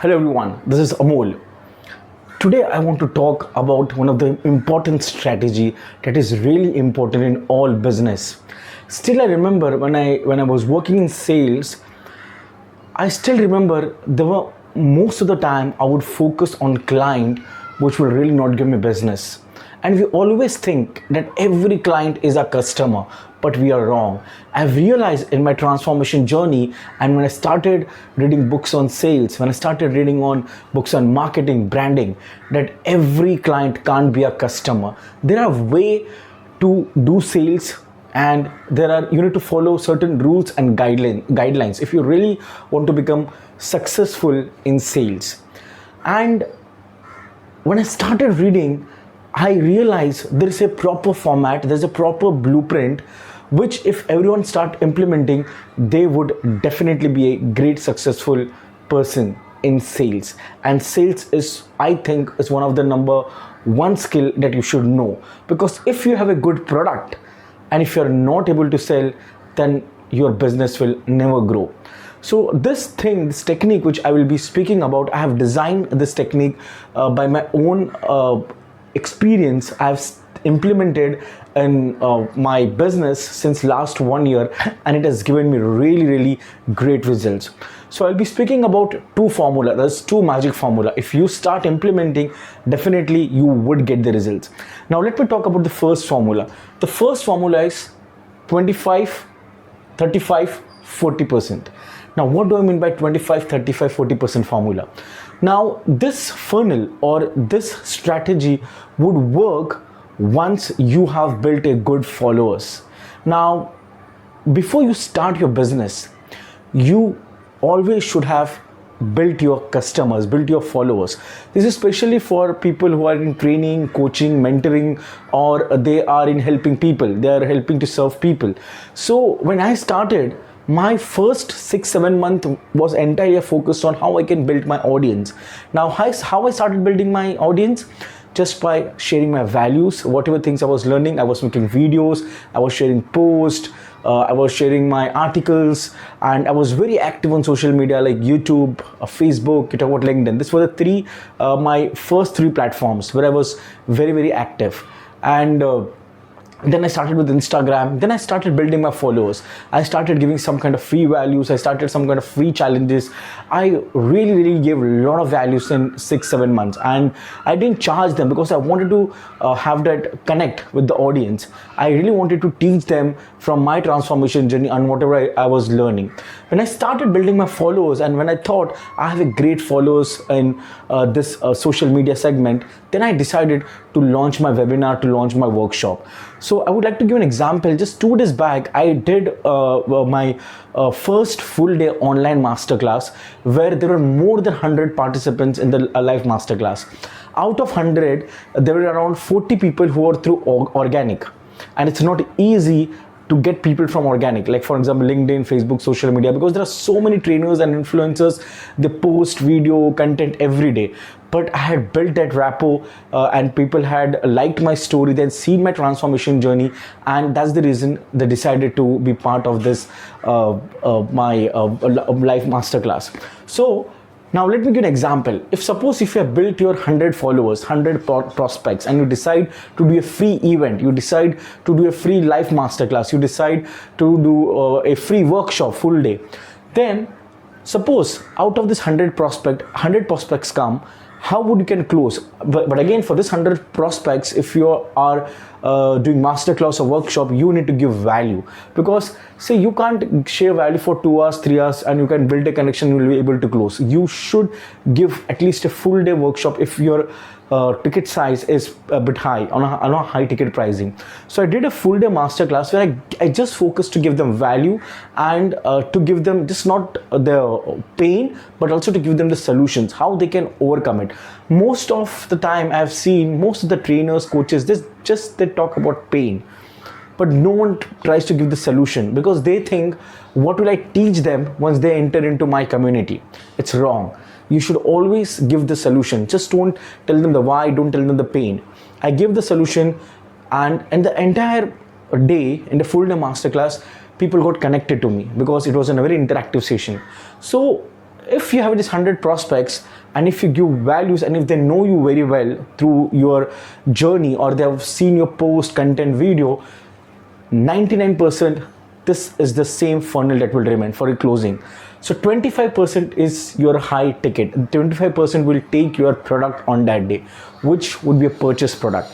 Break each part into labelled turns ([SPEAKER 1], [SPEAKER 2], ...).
[SPEAKER 1] Hello everyone, this is Amol. Today I want to talk about one of the important strategy that is really important in all business. Still I remember when I was working in sales, I still remember there were most of the time I would focus on client which will really not give me business. And we always think that every client is a customer, but we are wrong. I've realized in my transformation journey, and when I started reading books on sales, when I started reading on books on marketing, branding, that every client can't be a customer. There are way to do sales, and you need to follow certain rules and guidelines if you really want to become successful in sales. And when I started reading, I realized there is a proper format, there's a proper blueprint, which if everyone start implementing, they would definitely be a great successful person in sales. And sales is, I think, is one of the number one skill that you should know. Because if you have a good product and if you're not able to sell, then your business will never grow. So this technique which I will be speaking about, I have designed this technique by my own experience. I've implemented in my business since last 1 year, and it has given me really great results. So I'll be speaking about two formula. There's two magic formula. If you start implementing, definitely you would get the results. Now let me talk about the first formula. The first formula is 25, 35, 40%. Now what do I mean by 25, 35, 40% formula? Now this funnel or this strategy would work once you have built a good followers. Now before you start your business, you always should have built your customers, built your followers. This is especially for people who are in training, coaching, mentoring, or they are in helping people. They are helping to serve people. So when I started, my first 6-7 months was entirely focused on how I can build my audience. Now how I started building my audience? Just by sharing my values, whatever things I was learning. I was making videos, I was sharing posts, I was sharing my articles, and I was very active on social media like YouTube, Facebook, LinkedIn. These were the my first three platforms where I was very active. And then I started with Instagram. Then I started building my followers. I started giving some kind of free values. I started some kind of free challenges. I really gave a lot of values in 6-7 months, and I didn't charge them because I wanted to have that connect with the audience. I really wanted to teach them from my transformation journey and whatever I was learning. When I started building my followers, and when I thought I have a great followers in this social media segment, then I decided to launch my webinar, to launch my workshop. So I would like to give an example. Just 2 days back, I did my first full day online masterclass, where there were more than 100 participants in the live masterclass. Out of 100, there were around 40 people who were through organic, and it's not easy to get people from organic, like for example LinkedIn, Facebook, social media, because there are so many trainers and influencers. They post video content every day. But I had built that rapport, and people had liked my story, then seen my transformation journey, and that's the reason they decided to be part of this my live masterclass. So now let me give an example. If you have built your 100 followers, 100 prospects, and you decide to do a free event, you decide to do a free live masterclass, you decide to do a free workshop full day, then suppose out of this 100 prospects come, how would you can close? But again, for this 100 prospects, if you are doing masterclass or workshop, you need to give value, because say you can't share value for 2 hours, 3 hours, and you can build a connection, you will be able to close. You should give at least a full day workshop if your ticket size is a bit high, on a high ticket pricing. So I did a full day masterclass where I just focused to give them value, and to give them just not the pain, but also to give them the solutions, how they can overcome it. Most of the time I've seen most of the trainers, coaches, they talk about pain, but no one tries to give the solution, because they think, what will I teach them once they enter into my community? It's wrong. You should always give the solution. Just don't tell them the why, don't tell them the pain. I give the solution, and in the entire day, in the full day masterclass, people got connected to me because it was a very interactive session. So if you have these 100 prospects, and if you give values, and if they know you very well through your journey, or they have seen your post, content, video, 99% this is the same funnel that will remain for your closing. So 25% is your high ticket. 25% will take your product on that day, which would be a purchase product.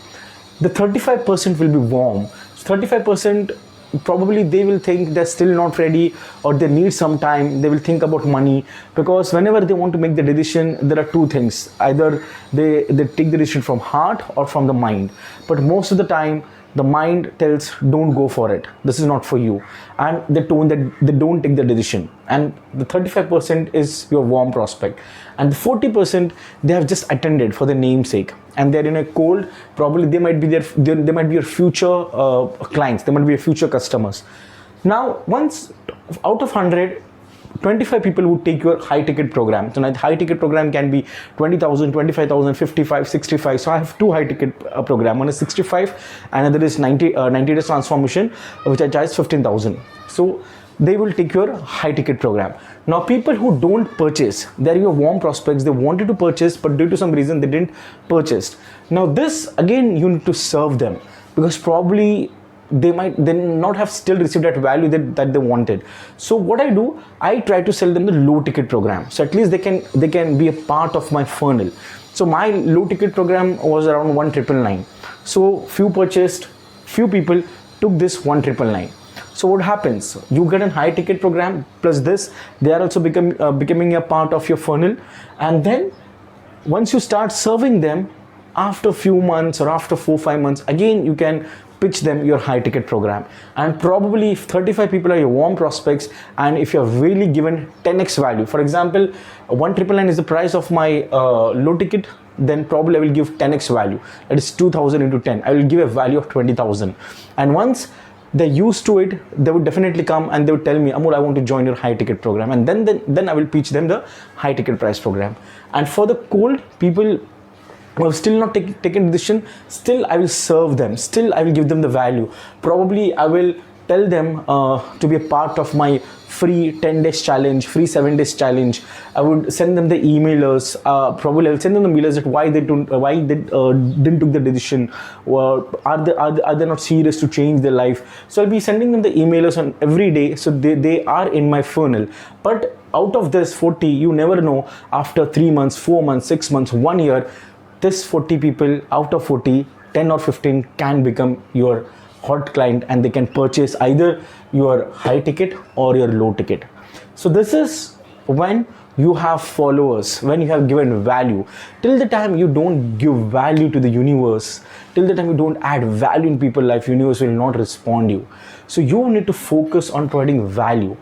[SPEAKER 1] The 35% will be warm. 35% probably they will think they're still not ready, or they need some time. They will think about money, because whenever they want to make the decision, there are two things: either they take the decision from heart or from the mind. But most of the time the mind tells, don't go for it, this is not for you, and they don't take the decision. And the 35% is your warm prospect, and the 40% they have just attended for the namesake, and they're in a cold. Probably they might be they might be your future clients, they might be your future customers. Now once out of 100, 25 people would take your high ticket program. So now the high ticket program can be 20,000, 25,000, 55, 65. So I have two high ticket program. One is 65, another is 90 days transformation, which I charge 15,000. So they will take your high ticket program. Now people who don't purchase, they're your warm prospects. They wanted to purchase, but due to some reason they didn't purchase. Now this again, you need to serve them, because probably they might then not have still received that value that they wanted. So what I do, I try to sell them the low ticket program, so at least they can be a part of my funnel. So my low ticket program was around 1,999. So few purchased, few people took this 1,999. So what happens, you get a high ticket program plus this, they are also becoming a part of your funnel. And then once you start serving them, after few months or after 4-5 months, again you can pitch them your high ticket program. And probably if 35 people are your warm prospects, and if you have really given 10x value, for example 1,999 is the price of my low ticket, then probably I will give 10x value, that is 2,000 into 10. I will give a value of 20,000. And once they're used to it, they would definitely come and they would tell me, Amol, I want to join your high ticket program. And then I will pitch them the high ticket price program. And for the cold people who have still not taken decision, still I will serve them, still I will give them the value. Probably I will tell them to be a part of my free 10 days challenge, free 7 days challenge. I would send them the emailers. Probably I will send them the mailers that why they didn't took the decision, or are they not serious to change their life. So I'll be sending them the emailers on every day, so they are in my funnel. But out of this 40, you never know, after 3 months, 4 months, 6 months, 1 year, this 40 people out of 40, 10 or 15 can become your hot client, and they can purchase either your high ticket or your low ticket. So this is when you have followers, when you have given value. Till the time you don't give value to the universe, till the time you don't add value in people's life, universe will not respond you. So you need to focus on providing value.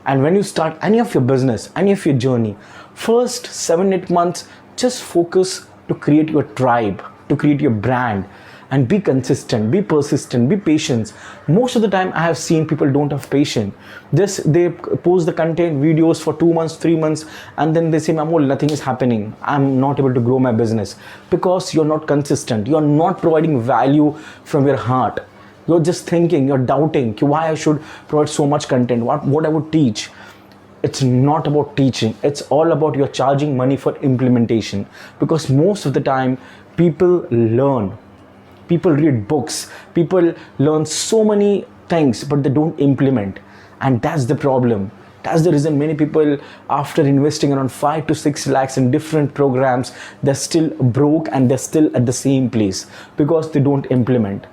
[SPEAKER 1] And when you start any of your business, any of your journey, first 7-8 months, just focus to create your tribe, to create your brand, and be consistent, be persistent, be patient. Most of the time I have seen people don't have patience. They post the content videos for 2 months, 3 months, and then they say, Amol, nothing is happening, I'm not able to grow my business, because you're not consistent, you're not providing value from your heart. You're just thinking, you're doubting why I should provide so much content, what I would teach. It's not about teaching, it's all about you're charging money for implementation. Because most of the time people learn, people read books, people learn so many things, but they don't implement. And that's the problem. That's the reason many people, after investing around 5 to 6 lakhs in different programs, they're still broke and they're still at the same place, because they don't implement.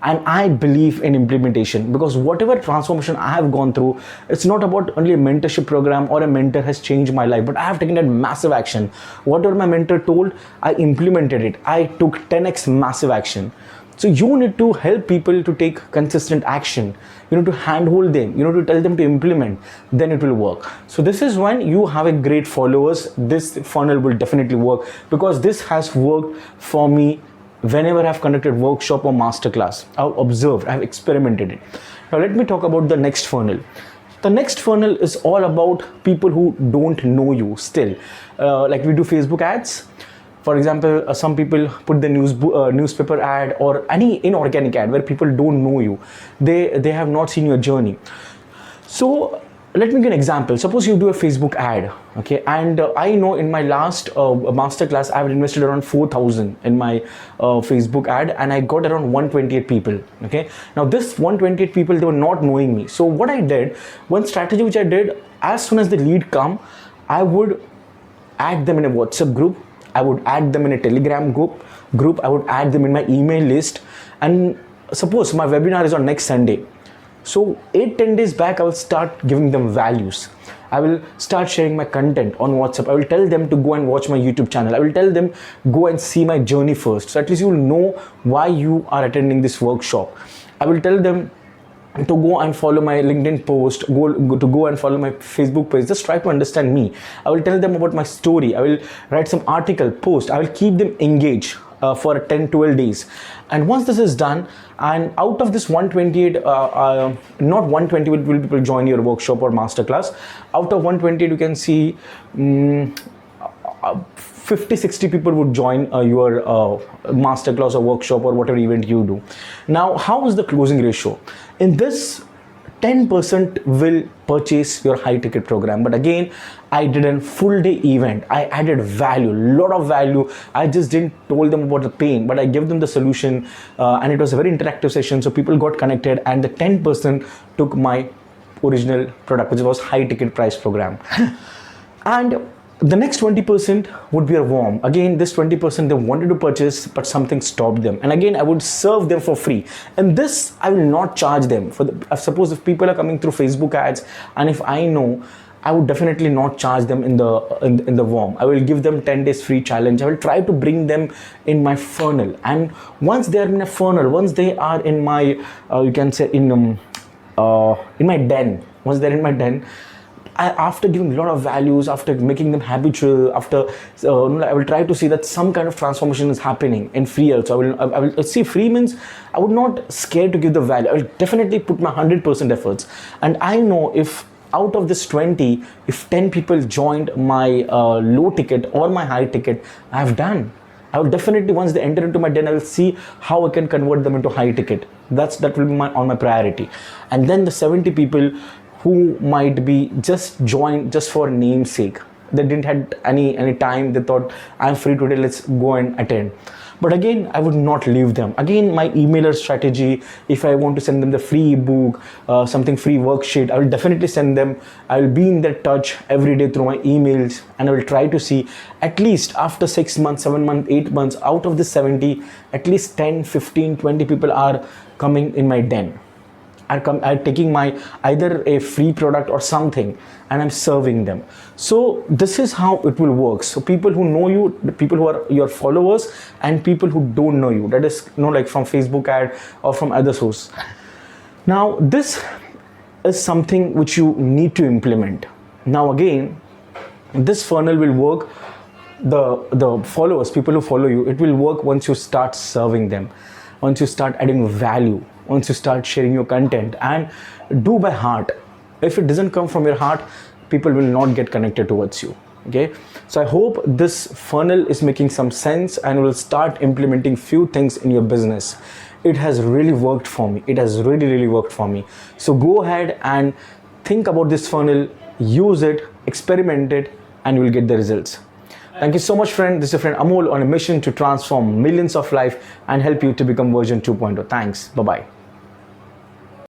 [SPEAKER 1] And I believe in implementation, because whatever transformation I have gone through, it's not about only a mentorship program or a mentor has changed my life, but I have taken that massive action. Whatever my mentor told, I implemented it. I took 10x massive action. So you need to help people to take consistent action. You need to handhold them. You need to tell them to implement. Then it will work. So this is when you have a great followers. This funnel will definitely work, because this has worked for me. Whenever I've conducted workshop or masterclass, I've observed, I've experimented it. Now let me talk about the next funnel. The next funnel is all about people who don't know you still. Like we do Facebook ads. For example, some people put the newspaper ad or any inorganic ad where people don't know you. They have not seen your journey. So let me give an example. Suppose you do a Facebook ad, okay, and I know in my last masterclass I've invested around 4,000 in my Facebook ad, and I got around 128 people. Okay, now this 128 people, they were not knowing me. So what I did, one strategy which I did, as soon as the lead come, I would add them in a WhatsApp group, I would add them in a Telegram group, I would add them in my email list. And suppose my webinar is on next Sunday, so 8-10 days back I will start giving them values. I will start sharing my content on WhatsApp. I will tell them to go and watch my YouTube channel. I will tell them go and see my journey first, so at least you will know why you are attending this workshop. I will tell them to go and follow my LinkedIn post, to go and follow my Facebook page. Just try to understand me. I will tell them about my story. I will write some article, post. I will keep them engaged for 10-12 days. And once this is done, and out of this 128, not 120 will people join your workshop or masterclass. Out of 128, you can see 50-60 people would join your masterclass or workshop or whatever event you do. Now, how is the closing ratio? In this, 10% will purchase your high ticket program. But again, I did a full day event. I added value, lot of value. I just didn't told them about the pain, but I gave them the solution, and it was a very interactive session. So people got connected, and the 10% took my original product, which was high ticket price program. And the next 20% would be a warm. Again, this 20% they wanted to purchase, but something stopped them. And again, I would serve them for free. And this, I will not charge them for the, suppose if people are coming through Facebook ads, and if I know, I would definitely not charge them in the warm. I will give them 10 days free challenge. I will try to bring them in my funnel. And once they are in a funnel, once they are in my, you can say in my den, once they're in my den, after giving a lot of values, after making them habitual, after I will try to see that some kind of transformation is happening in free also. I will see free means I would not scared to give the value. I will definitely put my 100% efforts. And I know if out of this 20, if 10 people joined my low ticket or my high ticket, I have done. I will definitely, once they enter into my den, I will see how I can convert them into high ticket. That will be on my priority. And then the 70 people who might be just joined just for namesake. They didn't have any time. They thought, I'm free today, let's go and attend. But again, I would not leave them. Again, my emailer strategy, if I want to send them the free ebook, something free worksheet, I will definitely send them. I will be in their touch every day through my emails, and I will try to see at least after 6 months, 7 months, 8 months, out of the 70, at least 10, 15, 20 people are coming in my den. Are taking my either a free product or something, and I'm serving them. So this is how it will work. So people who know you, the people who are your followers, and people who don't know you, that is like from Facebook ad or from other source. Now this is something which you need to implement. Now again, this funnel will work. The followers, people who follow you, it will work once you start serving them, once you start adding value, once you start sharing your content, and do by heart. If it doesn't come from your heart, people will not get connected towards you. Okay, so I hope this funnel is making some sense, and will start implementing few things in your business. It has really worked for me. It has really worked for me. So go ahead and think about this funnel, use it, experiment it, and you will get the results. Thank you so much, friend. This is your friend Amol on a mission to transform millions of lives and help you to become version 2.0. Thanks. Bye-bye.